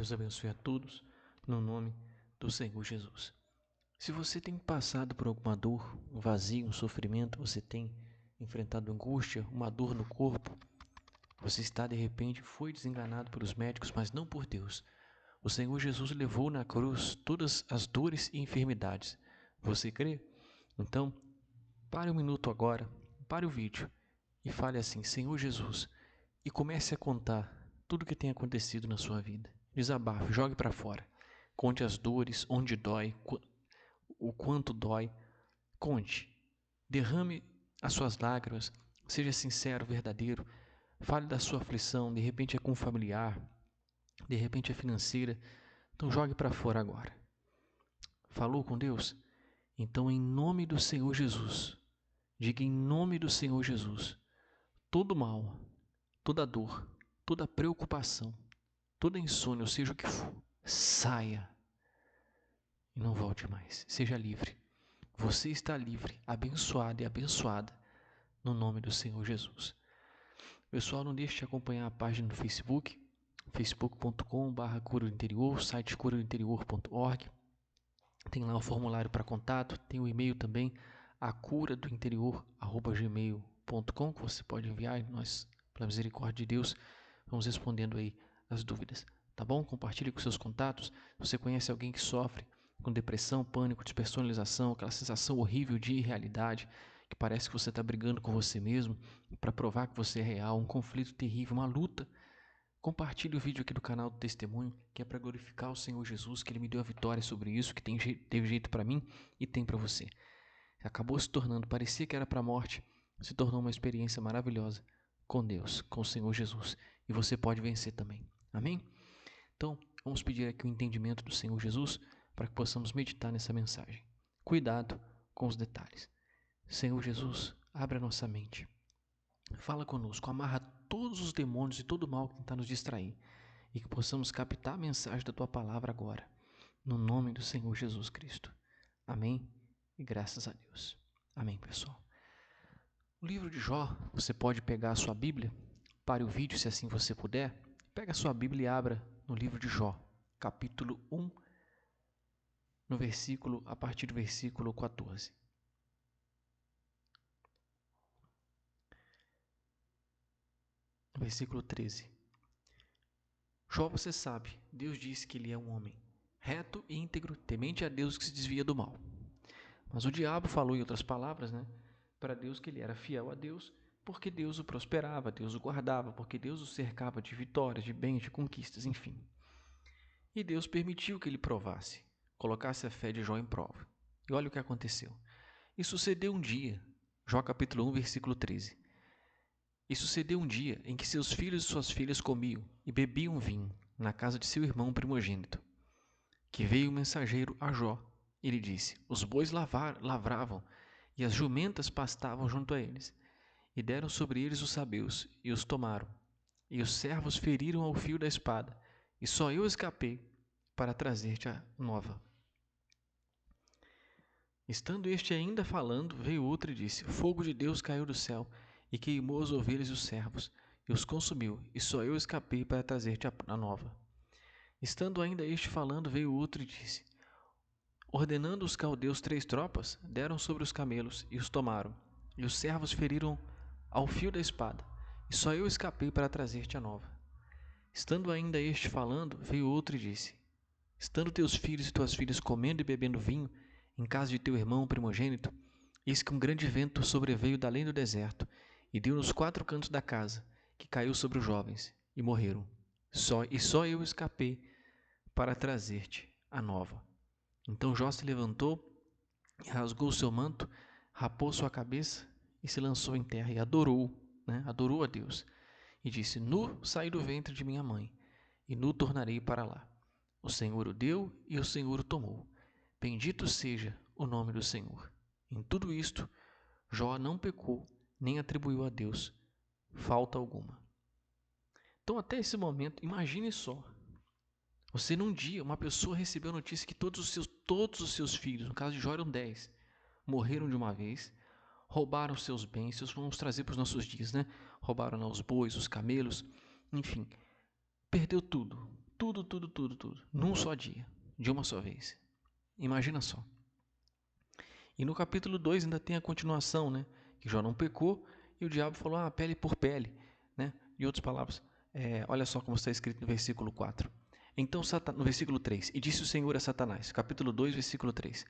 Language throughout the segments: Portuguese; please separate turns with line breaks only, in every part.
Deus abençoe a todos, no nome do Senhor Jesus. Se você tem passado por alguma dor, um vazio, um sofrimento, você tem enfrentado angústia, uma dor no corpo, você está de repente, foi desenganado pelos médicos, mas não por Deus. O Senhor Jesus levou na cruz todas as dores e enfermidades. Você crê? Então, pare um minuto agora, pare o vídeo e fale assim: Senhor Jesus, e comece a contar tudo o que tem acontecido na sua vida. Desabafe, jogue para fora. Conte as dores, onde dói, o quanto dói. Conte. Derrame as suas lágrimas. Seja sincero, verdadeiro. Fale da sua aflição. De repente é com um familiar. De repente é financeira. Então jogue para fora agora. Falou com Deus? Então, em nome do Senhor Jesus, diga em nome do Senhor Jesus, todo mal, toda dor, toda preocupação, toda insônia, ou seja o que for, saia e não volte mais. Seja livre. Você está livre, abençoado e abençoada no nome do Senhor Jesus. Pessoal, não deixe de acompanhar a página no Facebook, facebook.com/cura do interior, site curadointerior.org. Tem lá o formulário para contato, tem o e-mail também, acuradointerior@gmail.com, que você pode enviar e nós, pela misericórdia de Deus, vamos respondendo aí as dúvidas, tá bom? Compartilhe com seus contatos. Se você conhece alguém que sofre com depressão, pânico, despersonalização, aquela sensação horrível de irrealidade, que parece que você está brigando com você mesmo para provar que você é real, um conflito terrível, uma luta, compartilhe o vídeo aqui do canal do Testemunho, que é para glorificar o Senhor Jesus, que Ele me deu a vitória sobre isso, que teve jeito para mim e tem para você. Acabou se tornando, parecia que era para a morte, se tornou uma experiência maravilhosa com Deus, com o Senhor Jesus. E você pode vencer também. Amém? Então, vamos pedir aqui o entendimento do Senhor Jesus para que possamos meditar nessa mensagem. Cuidado com os detalhes. Senhor Jesus, abre a nossa mente. Fala conosco, amarra todos os demônios e todo o mal que tentar nos distrair e que possamos captar a mensagem da Tua Palavra agora, no nome do Senhor Jesus Cristo. Amém e graças a Deus. Amém, pessoal. O livro de Jó, você pode pegar a sua Bíblia, pare o vídeo se assim você puder, pega a sua Bíblia e abra no livro de Jó, capítulo 1, a partir do versículo 14. Versículo 13. Jó, você sabe, Deus disse que ele é um homem reto e íntegro, temente a Deus, que se desvia do mal. Mas o diabo falou, em outras palavras, para Deus que ele era fiel a Deus, porque Deus o prosperava, Deus o guardava, porque Deus o cercava de vitórias, de bens, de conquistas, enfim. E Deus permitiu que ele provasse, colocasse a fé de Jó em prova. E olha o que aconteceu. E sucedeu um dia, Jó capítulo 1, versículo 13. E sucedeu um dia em que seus filhos e suas filhas comiam e bebiam vinho na casa de seu irmão primogênito, que veio o mensageiro a Jó e lhe disse: os bois lavravam e as jumentas pastavam junto a eles, e deram sobre eles os sabeus e os tomaram, e os servos feriram ao fio da espada, e só eu escapei para trazer-te a nova. Estando este ainda falando, veio outro e disse: o fogo de Deus caiu do céu e queimou as ovelhas e os servos, e os consumiu, e só eu escapei para trazer-te a nova. Estando ainda este falando, veio outro e disse: ordenando os caldeus 3 tropas, deram sobre os camelos e os tomaram, e os servos feriram ao fio da espada, e só eu escapei para trazer-te a nova. Estando ainda este falando, veio outro e disse: estando teus filhos e tuas filhas comendo e bebendo vinho, em casa de teu irmão primogênito, eis que um grande vento sobreveio da além do deserto, e deu nos 4 cantos da casa, que caiu sobre os jovens, e morreram. Só eu escapei para trazer-te a nova. Então Jó se levantou, e rasgou seu manto, rapou sua cabeça, e se lançou em terra, e adorou a Deus. E disse: nu saí do ventre de minha mãe, e nu tornarei para lá. O Senhor o deu, e o Senhor o tomou. Bendito seja o nome do Senhor. Em tudo isto, Jó não pecou, nem atribuiu a Deus falta alguma. Então, até esse momento, imagine só. Você, num dia, uma pessoa recebeu a notícia que todos os seus filhos, no caso de Jó eram 10, morreram de uma vez, roubaram seus bens, vamos trazer para os nossos dias, Roubaram os bois, os camelos, enfim, perdeu tudo. Tudo, tudo, tudo, tudo. Num só dia, de uma só vez. Imagina só. E no capítulo 2 ainda tem a continuação, né? Que Jó não pecou e o diabo falou, pele por pele, né? Em outras palavras, olha só como está escrito no versículo 4. Então, no versículo 3, e disse o Senhor a Satanás, capítulo 2, versículo 3,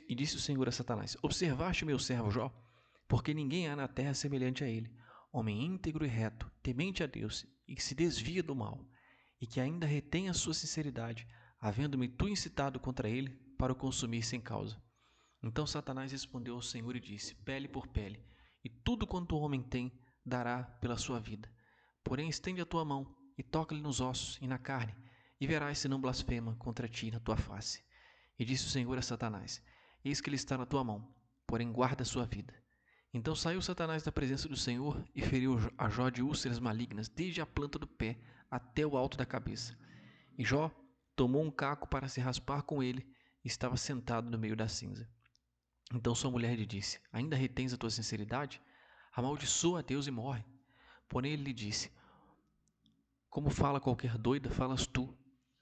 e disse o Senhor a Satanás, observaste meu servo Jó, porque ninguém há na terra semelhante a ele, homem íntegro e reto, temente a Deus, e que se desvia do mal, e que ainda retém a sua sinceridade, havendo-me tu incitado contra ele para o consumir sem causa. Então Satanás respondeu ao Senhor e disse, pele por pele, e tudo quanto o homem tem dará pela sua vida. Porém estende a tua mão, e toca-lhe nos ossos e na carne, e verás se não blasfema contra ti na tua face. E disse o Senhor a Satanás, eis que ele está na tua mão, porém guarda a sua vida. Então saiu Satanás da presença do Senhor e feriu a Jó de úlceras malignas, desde a planta do pé até o alto da cabeça. E Jó tomou um caco para se raspar com ele, e estava sentado no meio da cinza. Então sua mulher lhe disse, ainda retens a tua sinceridade? Amaldiçoa a Deus e morre. Porém ele lhe disse, como fala qualquer doida, falas tu.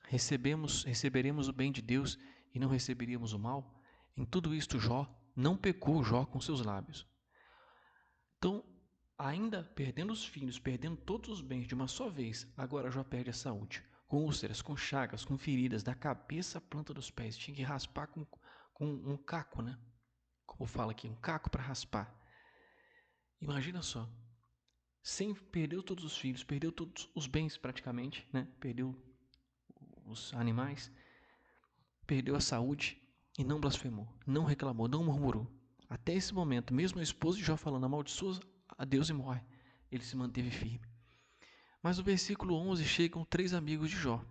Receberemos o bem de Deus e não receberíamos o mal? Em tudo isto não pecou Jó com seus lábios. Então, ainda perdendo os filhos, perdendo todos os bens de uma só vez, agora Jó perde a saúde. Com úlceras, com chagas, com feridas, da cabeça à planta dos pés. Tinha que raspar com um caco, né? Como fala aqui, um caco para raspar. Imagina só. Perdeu todos os filhos, perdeu todos os bens praticamente, né? Perdeu os animais, perdeu a saúde e não blasfemou, não reclamou, não murmurou. Até esse momento, mesmo a esposa de Jó falando, amaldiçoa a Deus e morre, ele se manteve firme. Mas no versículo 11 chegam 3 amigos de Jó.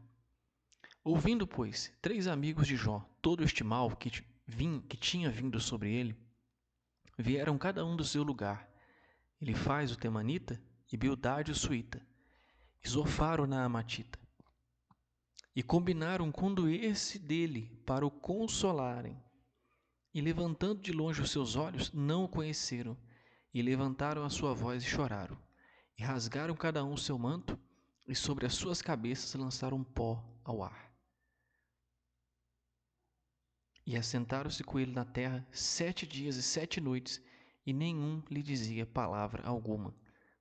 Ouvindo, pois, 3 amigos de Jó todo este mal que tinha vindo sobre ele, vieram cada um do seu lugar. Elifaz o temanita e Bildade o suíta, e Zofar o naamatita, e combinaram condoer-se dele para o consolarem. E levantando de longe os seus olhos, não o conheceram, e levantaram a sua voz e choraram, e rasgaram cada um o seu manto, e sobre as suas cabeças lançaram pó ao ar. E assentaram-se com ele na terra 7 dias e 7 noites, e nenhum lhe dizia palavra alguma,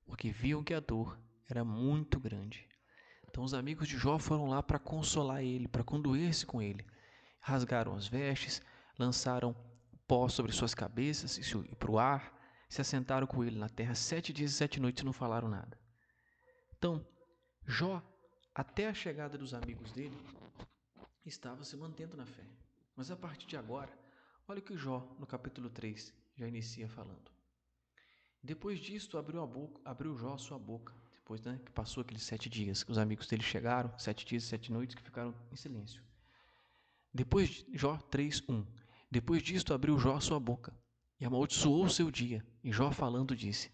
porque viam que a dor era muito grande. Então os amigos de Jó foram lá para consolar ele, para condoer-se com ele. Rasgaram as vestes, lançaram pó sobre suas cabeças e para o ar, se assentaram com ele na terra 7 dias e 7 noites e não falaram nada. Então, Jó, até a chegada dos amigos dele, estava se mantendo na fé. Mas a partir de agora, olha o que Jó, no capítulo 3, já inicia falando. Depois disto, abriu Jó sua boca, depois que passou aqueles 7 dias, que os amigos dele chegaram, 7 dias e 7 noites que ficaram em silêncio. Depois, Jó 3:1. Depois disto, abriu Jó sua boca, e amaldiçoou o seu dia, e Jó falando disse,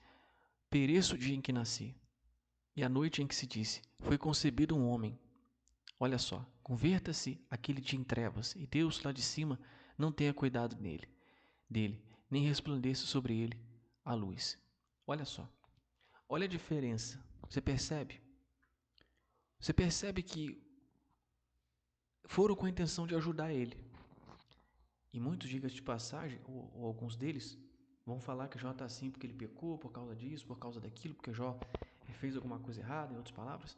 pereço o dia em que nasci, e a noite em que se disse, foi concebido um homem. Olha só, converta-se aquele dia em trevas, e Deus lá de cima não tenha cuidado dele, nem resplandeça sobre ele a luz. Olha só, olha a diferença, você percebe? Você percebe que foram com a intenção de ajudar ele. E muitos, diga-se de passagem, ou alguns deles, vão falar que Jó está assim porque ele pecou, por causa disso, por causa daquilo, porque Jó fez alguma coisa errada, em outras palavras.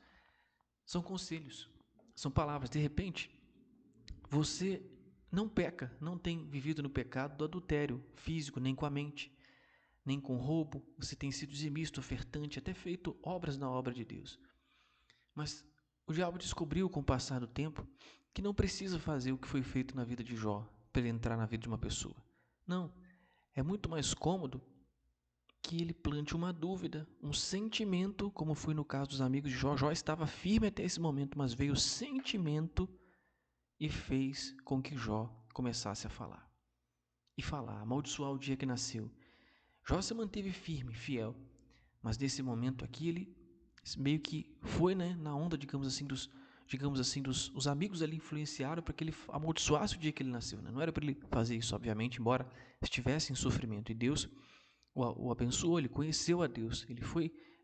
São conselhos, são palavras. De repente, você não peca, não tem vivido no pecado do adultério físico, nem com a mente, nem com roubo. Você tem sido dizimista, ofertante, até feito obras na obra de Deus. Mas o diabo descobriu com o passar do tempo que não precisa fazer o que foi feito na vida de Jó para ele entrar na vida de uma pessoa. Não, é muito mais cômodo que ele plante uma dúvida, um sentimento, como foi no caso dos amigos de Jó. Jó estava firme até esse momento, mas veio o sentimento e fez com que Jó começasse a falar. E falar, amaldiçoar o dia que nasceu. Jó se manteve firme, fiel, mas nesse momento aqui ele meio que foi, na onda, digamos assim, os amigos ali influenciaram para que ele amaldiçoasse o dia que ele nasceu. Não era para ele fazer isso, obviamente, embora estivesse em sofrimento. E Deus o abençoou, ele conheceu a Deus,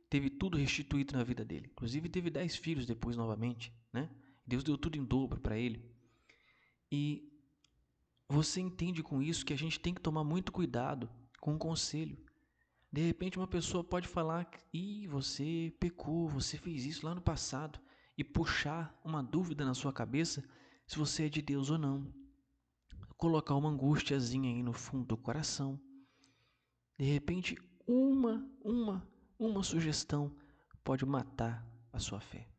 teve tudo restituído na vida dele. Inclusive teve 10 filhos depois novamente, Deus deu tudo em dobro para ele. E você entende com isso que a gente tem que tomar muito cuidado com o conselho. De repente uma pessoa pode falar que você pecou, você fez isso lá no passado, e puxar uma dúvida na sua cabeça se você é de Deus ou não. Colocar uma angustiazinha aí no fundo do coração. De repente, uma sugestão pode matar a sua fé.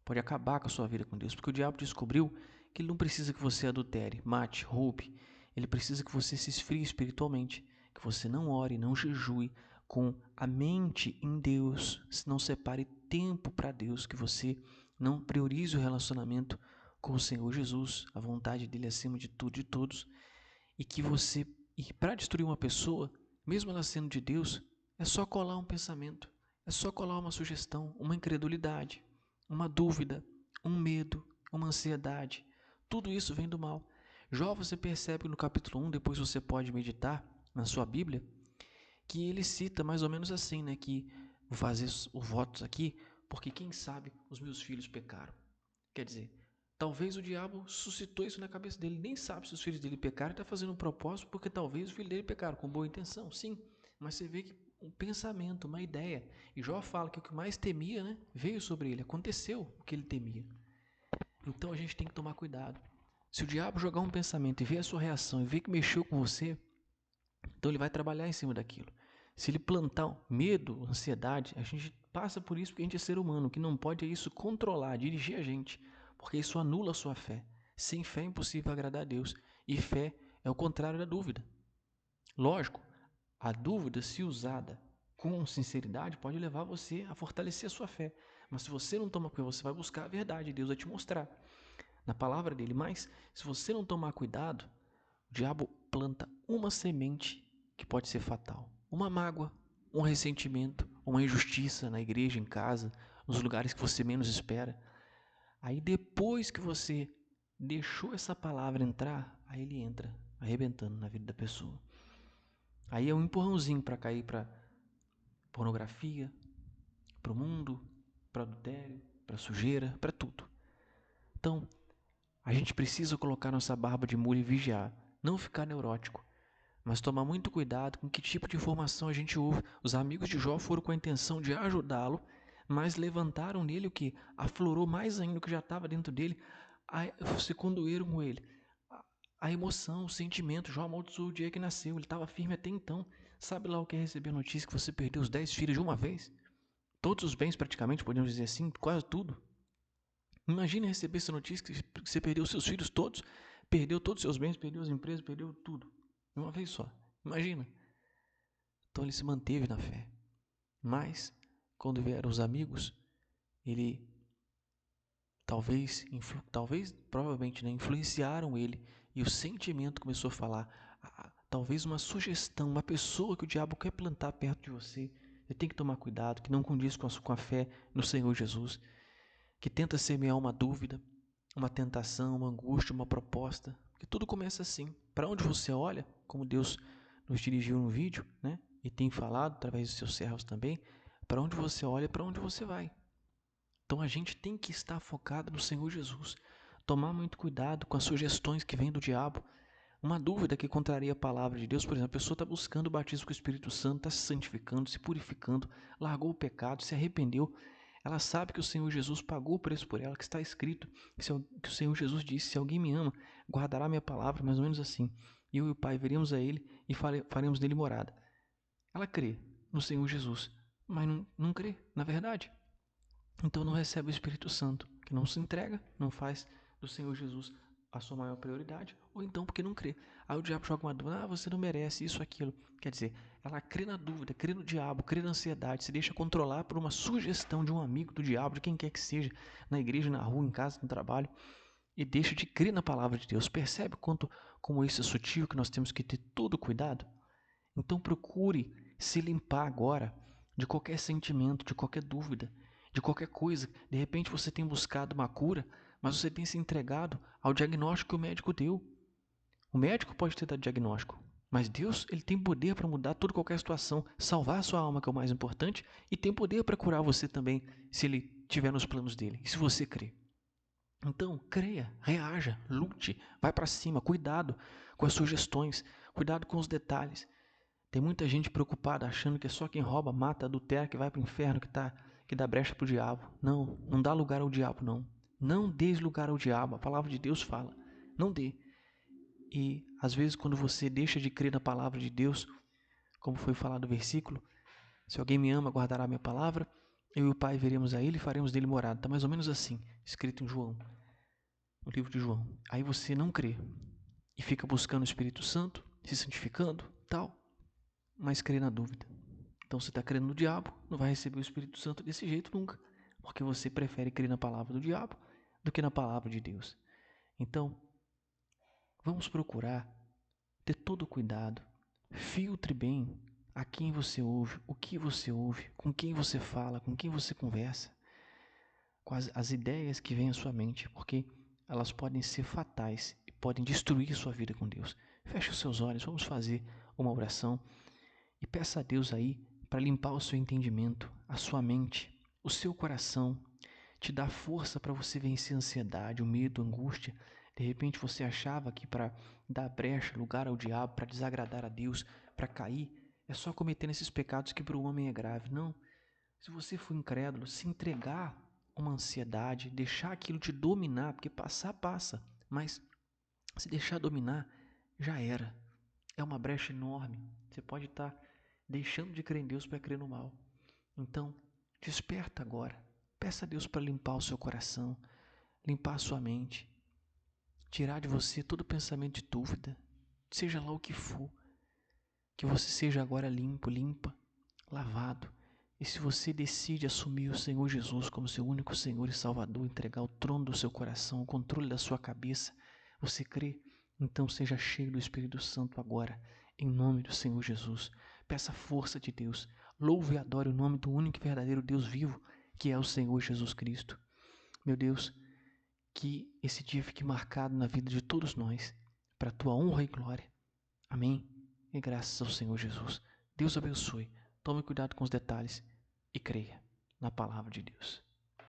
Pode acabar com a sua vida com Deus, porque o diabo descobriu que ele não precisa que você adultere, mate, roube. Ele precisa que você se esfrie espiritualmente, que você não ore, não jejue com a mente em Deus, não separe tempo para Deus, que você não priorize o relacionamento com o Senhor Jesus, a vontade dele acima de tudo e de todos, e para destruir uma pessoa, mesmo ela sendo de Deus, é só colar um pensamento, é só colar uma sugestão, uma incredulidade, uma dúvida, um medo, uma ansiedade. Tudo isso vem do mal. Jó, você percebe no capítulo 1, depois você pode meditar na sua Bíblia, que ele cita mais ou menos assim, né, que vou fazer os votos aqui, porque quem sabe os meus filhos pecaram. Quer dizer, talvez o diabo suscitou isso na cabeça dele, nem sabe se os filhos dele pecaram, está fazendo um propósito, porque talvez os filhos dele pecaram com boa intenção, sim, mas você vê que um pensamento, uma ideia, e Jó fala que o que mais temia, né, veio sobre ele, aconteceu o que ele temia. Então a gente tem que tomar cuidado. Se o diabo jogar um pensamento e ver a sua reação e ver que mexeu com você, então ele vai trabalhar em cima daquilo. Se ele plantar medo, ansiedade, a gente passa por isso porque a gente é ser humano. O que não pode é isso controlar, dirigir a gente, porque isso anula a sua fé. Sem fé é impossível agradar a Deus. E fé é o contrário da dúvida. Lógico, a dúvida, se usada com sinceridade, pode levar você a fortalecer a sua fé. Mas se você não toma cuidado, você vai buscar a verdade. Deus vai te mostrar na palavra dele. Mas se você não tomar cuidado, o diabo planta uma semente que pode ser fatal. Uma mágoa, um ressentimento, uma injustiça na igreja, em casa, nos lugares que você menos espera. Aí depois que você deixou essa palavra entrar, aí ele entra arrebentando na vida da pessoa. Aí é um empurrãozinho para cair para pornografia, para o mundo, para adultério, para sujeira, para tudo. Então, a gente precisa colocar nossa barba de molho e vigiar, não ficar neurótico, mas tomar muito cuidado com que tipo de informação a gente ouve. Os amigos de Jó foram com a intenção de ajudá-lo, mas levantaram nele o que? Aflorou mais ainda o que já estava dentro dele, se condoeram com ele. A emoção, o sentimento. Jó amaldiçoou o dia que nasceu, ele estava firme até então. Sabe lá o que é receber a notícia que você perdeu os 10 filhos de uma vez? Todos os bens praticamente, podemos dizer assim, quase tudo. Imagina receber essa notícia que você perdeu os seus filhos todos, perdeu todos os seus bens, perdeu as empresas, perdeu tudo. De uma vez só. Imagina. Então ele se manteve na fé. Mas, quando vieram os amigos, ele provavelmente, né, influenciaram ele, e o sentimento começou a falar. Talvez uma sugestão, uma pessoa que o diabo quer plantar perto de você. Você tem que tomar cuidado, que não condiz com a fé no Senhor Jesus, que tenta semear uma dúvida, uma tentação, uma angústia, uma proposta. Porque tudo começa assim. Para onde você olha, como Deus nos dirigiu no vídeo, né? E tem falado através dos seus servos também, para onde você olha, para onde você vai. Então a gente tem que estar focado no Senhor Jesus. Tomar muito cuidado com as sugestões que vêm do diabo. Uma dúvida que contraria a palavra de Deus, por exemplo, a pessoa está buscando o batismo com o Espírito Santo, está se santificando, se purificando, largou o pecado, se arrependeu. Ela sabe que o Senhor Jesus pagou o preço por ela, que está escrito, que o Senhor Jesus disse: se alguém me ama, guardará minha palavra, mais ou menos assim. E eu e o Pai veremos a ele e faremos nele morada. Ela crê no Senhor Jesus, mas não crê, na verdade. Então não recebe o Espírito Santo, que não se entrega, não faz do Senhor Jesus a sua maior prioridade, ou então porque não crê. Aí o diabo joga uma dúvida: você não merece isso, aquilo. Quer dizer, ela crê na dúvida, crê no diabo, crê na ansiedade, se deixa controlar por uma sugestão de um amigo do diabo, de quem quer que seja, na igreja, na rua, em casa, no trabalho, e deixa de crer na palavra de Deus. Percebe como isso é sutil, que nós temos que ter todo cuidado? Então procure se limpar agora de qualquer sentimento, de qualquer dúvida, de qualquer coisa. De repente você tem buscado uma cura, mas você tem se entregado ao diagnóstico que o médico deu. O médico pode ter dado diagnóstico, mas Deus, ele tem poder para mudar toda qualquer situação, salvar a sua alma, que é o mais importante, e tem poder para curar você também, se ele tiver nos planos dele, e se você crer. Então, creia, reaja, lute, vai para cima, cuidado com as sugestões, cuidado com os detalhes. Tem muita gente preocupada achando que é só quem rouba, mata, adultera que vai para o inferno, que dá brecha para o diabo. Não, não dá lugar ao diabo, não. Não dê lugar ao diabo, a palavra de Deus fala. Não dê. E às vezes quando você deixa de crer na palavra de Deus, como foi falado no versículo, se alguém me ama, guardará a minha palavra, eu e o Pai veremos a ele e faremos dele morada. Está mais ou menos assim, escrito em João, no livro de João. Aí você não crê e fica buscando o Espírito Santo, se santificando, tal, mas crê na dúvida. Então você está crendo no diabo, não vai receber o Espírito Santo desse jeito nunca, porque você prefere crer na palavra do diabo do que na palavra de Deus. Então, vamos procurar ter todo o cuidado, filtre bem a quem você ouve, o que você ouve, com quem você fala, com quem você conversa, com as ideias que vêm à sua mente, porque elas podem ser fatais e podem destruir sua vida com Deus. Feche os seus olhos, vamos fazer uma oração e peça a Deus aí para limpar o seu entendimento, a sua mente, o seu coração, te dar força para você vencer a ansiedade, o medo, a angústia. De repente você achava que para dar brecha, lugar ao diabo, para desagradar a Deus, para cair, é só cometendo esses pecados que para o homem é grave. Não. Se você for incrédulo, se entregar a uma ansiedade, deixar aquilo te dominar, porque passar, passa, mas se deixar dominar, já era. É uma brecha enorme. Você pode estar deixando de crer em Deus para crer no mal. Então, desperta agora. Peça a Deus para limpar o seu coração, limpar a sua mente, tirar de você todo pensamento de dúvida, seja lá o que for. Que você seja agora limpo, limpa, lavado. E se você decide assumir o Senhor Jesus como seu único Senhor e Salvador, entregar o trono do seu coração, o controle da sua cabeça, você crê? Então seja cheio do Espírito Santo agora, em nome do Senhor Jesus. Peça a força de Deus. Louve e adore o nome do único e verdadeiro Deus vivo, que é o Senhor Jesus Cristo. Meu Deus, que esse dia fique marcado na vida de todos nós, para a tua honra e glória. Amém? E graças ao Senhor Jesus. Deus abençoe. Tome cuidado com os detalhes e creia na palavra de Deus.